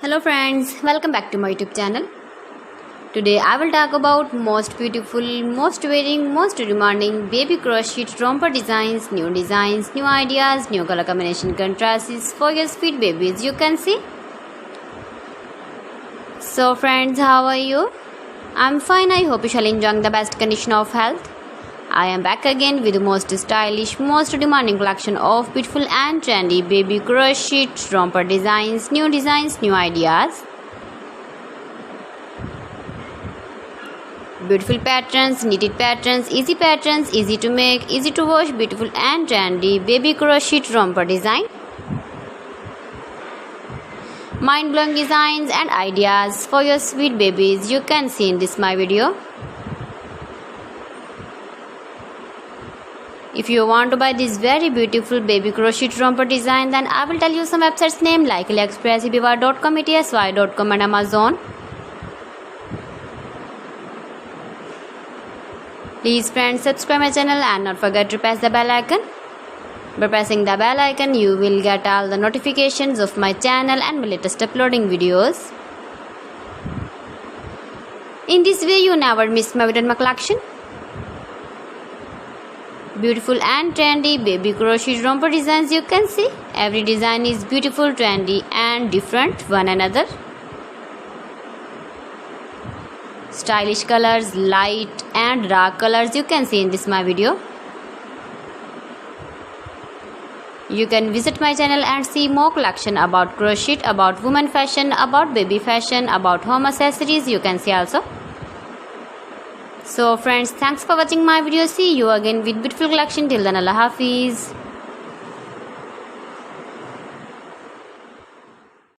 Hello friends, welcome back to my YouTube channel. Today I will talk about most beautiful, most wearing, most demanding baby crochet romper designs, new ideas, new color combination contrasts for your sweet babies. You can see. So friends, how are you? I'm fine. I hope you shall enjoy the best condition of health. I am back again with the most stylish, most demanding collection of beautiful and trendy baby crochet romper designs, new ideas. Beautiful patterns, knitted patterns, easy to make, easy to wash, beautiful and trendy baby crochet romper design. Mind-blowing designs and ideas for your sweet babies you can see in this my video. If you want to buy this very beautiful baby crochet romper design, then I will tell you some websites name like AliExpress, eBay.com, ETSY.com and Amazon. Please friends, subscribe my channel and not forget to press the bell icon. By pressing the bell icon, you will get all the notifications of my channel and my latest uploading videos. In this way, you never miss my video in my collection. Beautiful and trendy baby crochet romper designs you can see. Every design is beautiful, trendy and different one another. Stylish colors, light and dark colors you can see in this my video. You can visit my channel and see more collection about crochet, about women fashion, about baby fashion, about home accessories you can see also. So friends, thanks for watching my video. See you again with beautiful collection. Till then, Allah Hafiz.